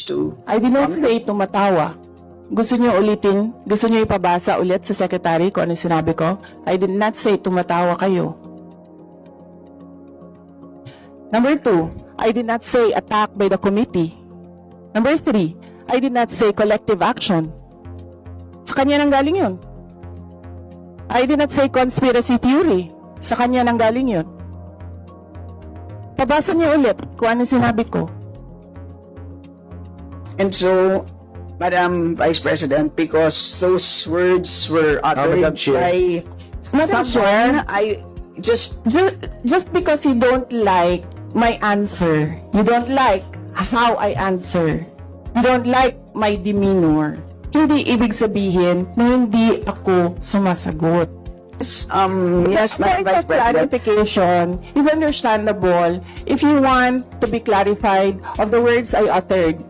to... I did not say tumatawa. Gusto niyo ulitin? Gusto niyo ipabasa ulit sa secretary kung ano sinabi ko? I did not say tumatawa kayo. Number 2, I did not say attack by the committee. Number 3, I did not say collective action. Sa kanya nang galing yun. I did not say conspiracy theory. Sa kanya nang galing yun. Pabasa niyo ulit kung ano sinabi ko. And so, Madam Vice President, because those words were uttered Madam Chair. by Madam someone, Chair. I just... Just because you don't like my answer, you don't like how I answer, you don't like my demeanor, hindi ibig sabihin na hindi ako sumasagot. Yes, Just Madam Vice President. clarification is understandable if you want to be clarified of the words I uttered.